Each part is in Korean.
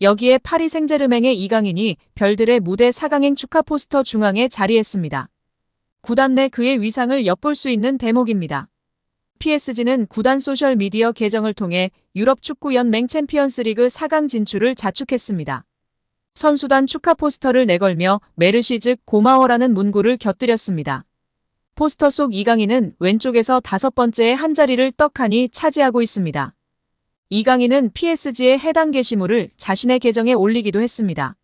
여기에 파리 생제르맹의 이강인이 별들의 무대 4강행 축하 포스터 중앙에 자리했습니다. 구단 내 그의 위상을 엿볼 수 있는 대목입니다. PSG는 구단 소셜미디어 계정을 통해 유럽 축구 연맹 챔피언스리그 4강 진출을 자축했습니다. 선수단 축하 포스터를 내걸며 메르시 즉 고마워라는 문구를 곁들였습니다. 포스터 속 이강인은 왼쪽에서 5번째의 한 자리를 떡하니 차지하고 있습니다. 이강인은 PSG의 해당 게시물을 자신의 계정에 올리기도 했습니다.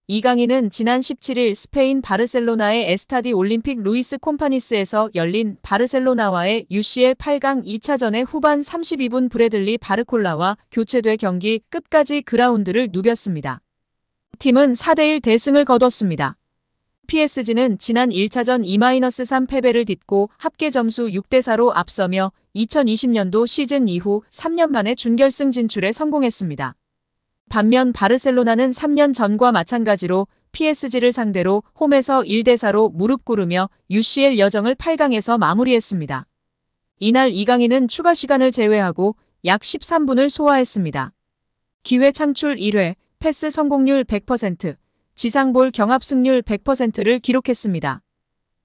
이강인은 지난 17일 스페인 바르셀로나의 에스타디 올림픽 루이스 콤파니스에서 열린 바르셀로나와의 UCL 8강 2차전의 후반 32분 브래들리 바르콜라와 교체돼 경기 끝까지 그라운드를 누볐습니다. 팀은 4대1 대승을 거뒀습니다. PSG는 지난 1차전 2-3 패배를 딛고 합계 점수 6대4로 앞서며 2020년도 시즌 이후 3년 만에 준결승 진출에 성공했습니다. 반면 바르셀로나는 3년 전과 마찬가지로 PSG를 상대로 홈에서 1대4로 무릎 꿇으며 UCL 여정을 8강에서 마무리했습니다. 이날 이강인은 추가 시간을 제외하고 약 13분을 소화했습니다. 기회 창출 1회, 패스 성공률 100%, 지상볼 경합 승률 100%를 기록했습니다.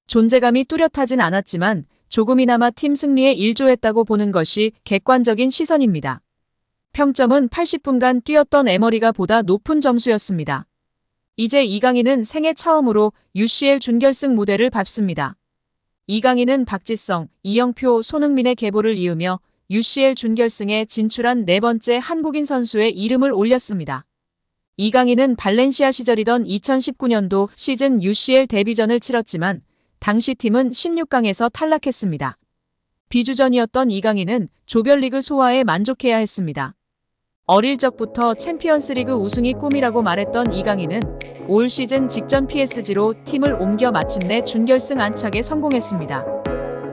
존재감이 뚜렷하진 않았지만 조금이나마 팀 승리에 일조했다고 보는 것이 객관적인 시선입니다. 평점은 80분간 뛰었던 에머리가 보다 높은 점수였습니다. 이제 이강인은 생애 처음으로 UCL 준결승 무대를 밟습니다. 이강인은 박지성, 이영표, 손흥민의 계보를 이으며 UCL 준결승에 진출한 4번째 한국인 선수의 이름을 올렸습니다. 이강인은 발렌시아 시절이던 2019년도 시즌 UCL 데뷔전을 치렀지만 당시 팀은 16강에서 탈락했습니다. 비주전이었던 이강인은 조별리그 소화에 만족해야 했습니다. 어릴 적부터 챔피언스리그 우승이 꿈이라고 말했던 이강인은 올 시즌 직전 PSG로 팀을 옮겨 마침내 준결승 안착에 성공했습니다.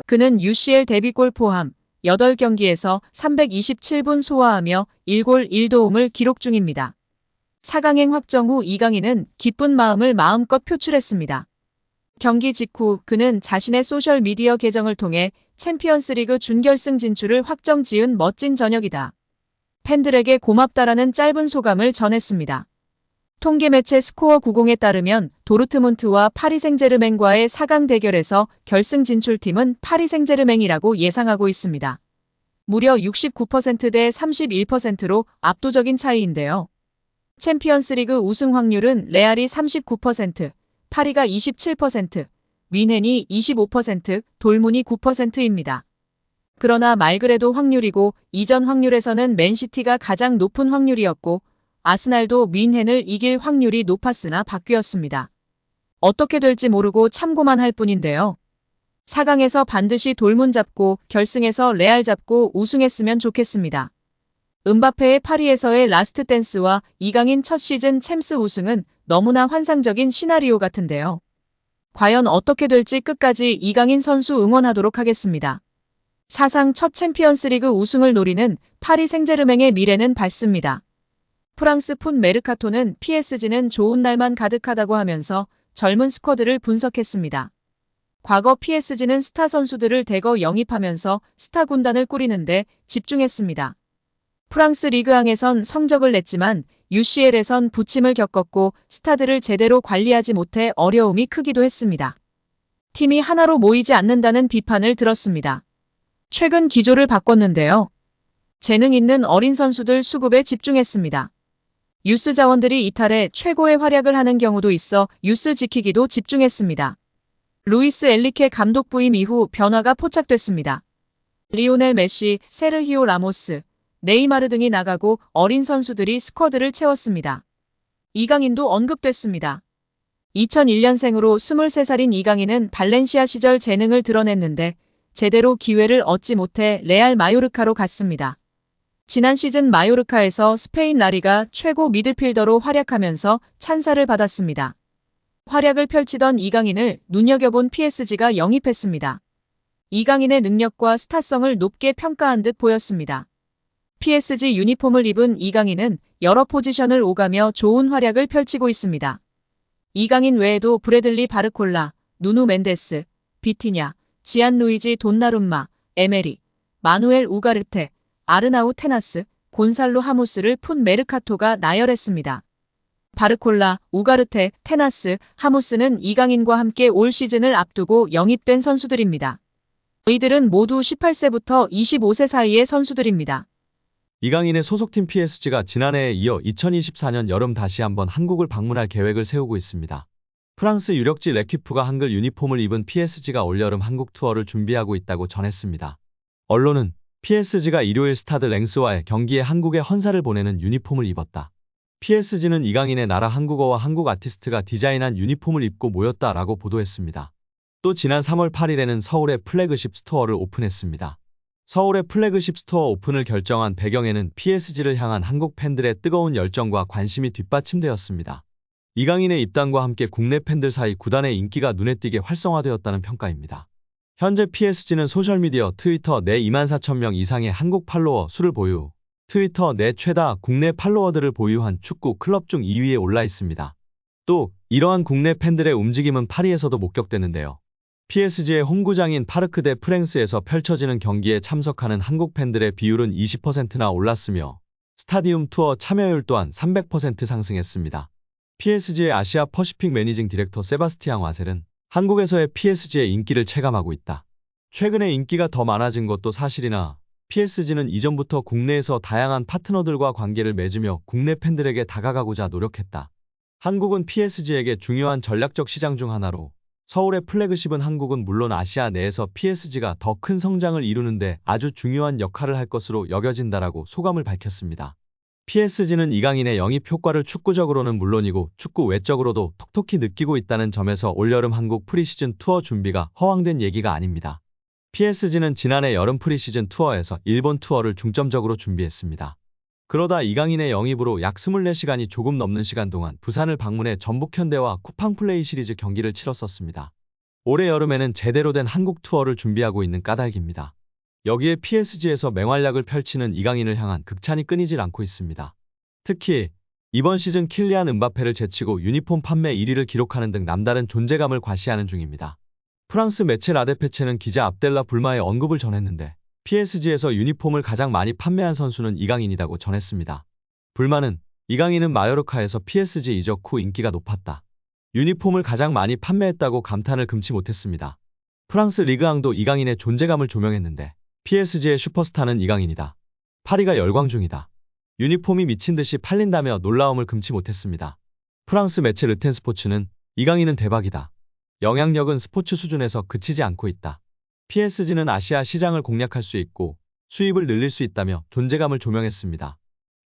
그는 UCL 데뷔골 포함 8경기에서 327분 소화하며 1골 1도움을 기록 중입니다. 4강행 확정 후 이강인은 기쁜 마음을 마음껏 표출했습니다. 경기 직후 그는 자신의 소셜미디어 계정을 통해 챔피언스리그 준결승 진출을 확정 지은 멋진 저녁이다. 팬들에게 고맙다라는 짧은 소감을 전했습니다. 통계 매체 스코어 90에 따르면 도르트문트와 파리 생제르맹과의 4강 대결에서 결승 진출팀은 파리 생제르맹이라고 예상하고 있습니다. 무려 69%대 31%로 압도적인 차이인데요. 챔피언스리그 우승 확률은 레알이 39%, 파리가 27%, 뮌헨이 25%, 돌문이 9%입니다. 그러나 말 그래도 확률이고 이전 확률에서는 맨시티가 가장 높은 확률이었고 아스날도 뮌헨을 이길 확률이 높았으나 바뀌었습니다. 어떻게 될지 모르고 참고만 할 뿐인데요. 4강에서 반드시 돌문 잡고 결승에서 레알 잡고 우승했으면 좋겠습니다. 음바페의 파리에서의 라스트 댄스와 이강인 첫 시즌 챔스 우승은 너무나 환상적인 시나리오 같은데요. 과연 어떻게 될지 끝까지 이강인 선수 응원하도록 하겠습니다. 사상 첫 챔피언스리그 우승을 노리는 파리 생제르맹의 미래는 밝습니다. 프랑스 풋 메르카토는 PSG는 좋은 날만 가득하다고 하면서 젊은 스쿼드를 분석했습니다. 과거 PSG는 스타 선수들을 대거 영입하면서 스타 군단을 꾸리는데 집중했습니다. 프랑스 리그앙에선 성적을 냈지만 UCL에선 부침을 겪었고 스타들을 제대로 관리하지 못해 어려움이 크기도 했습니다. 팀이 하나로 모이지 않는다는 비판을 들었습니다. 최근 기조를 바꿨는데요. 재능 있는 어린 선수들 수급에 집중했습니다. 유스 자원들이 이탈해 최고의 활약을 하는 경우도 있어 유스 지키기도 집중했습니다. 루이스 엘리케 감독 부임 이후 변화가 포착됐습니다. 리오넬 메시, 세르히오 라모스, 네이마르 등이 나가고 어린 선수들이 스쿼드를 채웠습니다. 이강인도 언급됐습니다. 2001년생으로 23살인 이강인은 발렌시아 시절 재능을 드러냈는데 제대로 기회를 얻지 못해 레알 마요르카로 갔습니다. 지난 시즌 마요르카에서 스페인 라리가 최고 미드필더로 활약하면서 찬사를 받았습니다. 활약을 펼치던 이강인을 눈여겨본 PSG가 영입했습니다. 이강인의 능력과 스타성을 높게 평가한 듯 보였습니다. PSG 유니폼을 입은 이강인은 여러 포지션을 오가며 좋은 활약을 펼치고 있습니다. 이강인 외에도 브래들리 바르콜라, 누누 멘데스, 비티냐, 지안루이지 돈나룸마, 에메리, 마누엘 우가르테, 아르나우 테나스, 곤살로 하무스를 푼 메르카토가 나열했습니다. 바르콜라, 우가르테, 테나스, 하무스는 이강인과 함께 올 시즌을 앞두고 영입된 선수들입니다. 이들은 모두 18세부터 25세 사이의 선수들입니다. 이강인의 소속팀 PSG가 지난해에 이어 2024년 여름 다시 한번 한국을 방문할 계획을 세우고 있습니다. 프랑스 유력지 레퀴프가 한글 유니폼을 입은 PSG가 올여름 한국 투어를 준비하고 있다고 전했습니다. 언론은 PSG가 일요일 스타드 랭스와의 경기에 한국에 헌사를 보내는 유니폼을 입었다. PSG는 이강인의 나라 한국어와 한국 아티스트가 디자인한 유니폼을 입고 모였다라고 보도했습니다. 또 지난 3월 8일에는 서울의 플래그십 스토어를 오픈했습니다. 서울의 플래그십 스토어 오픈을 결정한 배경에는 PSG를 향한 한국 팬들의 뜨거운 열정과 관심이 뒷받침되었습니다. 이강인의 입단과 함께 국내 팬들 사이 구단의 인기가 눈에 띄게 활성화되었다는 평가입니다. 현재 PSG는 소셜미디어 트위터 내 24,000명 이상의 한국 팔로워 수를 보유, 트위터 내 최다 국내 팔로워들을 보유한 축구 클럽 중 2위에 올라 있습니다. 또 이러한 국내 팬들의 움직임은 파리에서도 목격되는데요. PSG의 홈구장인 파르크 대 프랭스에서 펼쳐지는 경기에 참석하는 한국 팬들의 비율은 20%나 올랐으며 스타디움 투어 참여율 또한 300% 상승했습니다. PSG의 아시아 퍼시픽 매니징 디렉터 세바스티앙 와셀은 한국에서의 PSG의 인기를 체감하고 있다. 최근에 인기가 더 많아진 것도 사실이나 PSG는 이전부터 국내에서 다양한 파트너들과 관계를 맺으며 국내 팬들에게 다가가고자 노력했다. 한국은 PSG에게 중요한 전략적 시장 중 하나로 서울의 플래그십은 한국은 물론 아시아 내에서 PSG가 더 큰 성장을 이루는데 아주 중요한 역할을 할 것으로 여겨진다라고 소감을 밝혔습니다. PSG는 이강인의 영입 효과를 축구적으로는 물론이고 축구 외적으로도 톡톡히 느끼고 있다는 점에서 올여름 한국 프리시즌 투어 준비가 허황된 얘기가 아닙니다. PSG는 지난해 여름 프리시즌 투어에서 일본 투어를 중점적으로 준비했습니다. 그러다 이강인의 영입으로 약 24시간이 조금 넘는 시간 동안 부산을 방문해 전북현대와 쿠팡플레이 시리즈 경기를 치렀었습니다. 올해 여름에는 제대로 된 한국 투어를 준비하고 있는 까닭입니다. 여기에 PSG에서 맹활약을 펼치는 이강인을 향한 극찬이 끊이질 않고 있습니다. 특히 이번 시즌 킬리안 음바페를 제치고 유니폼 판매 1위를 기록하는 등 남다른 존재감을 과시하는 중입니다. 프랑스 매체 라데페체는 기자 압델라 불마의 언급을 전했는데 PSG에서 유니폼을 가장 많이 판매한 선수는 이강인이라고 전했습니다. 불마는 이강인은 마요르카에서 PSG 이적 후 인기가 높았다. 유니폼을 가장 많이 판매했다고 감탄을 금치 못했습니다. 프랑스 리그앙도 이강인의 존재감을 조명했는데 PSG의 슈퍼스타는 이강인이다. 파리가 열광 중이다. 유니폼이 미친 듯이 팔린다며 놀라움을 금치 못했습니다. 프랑스 매체 르텐스포츠는 이강인은 대박이다. 영향력은 스포츠 수준에서 그치지 않고 있다. PSG는 아시아 시장을 공략할 수 있고 수입을 늘릴 수 있다며 존재감을 조명했습니다.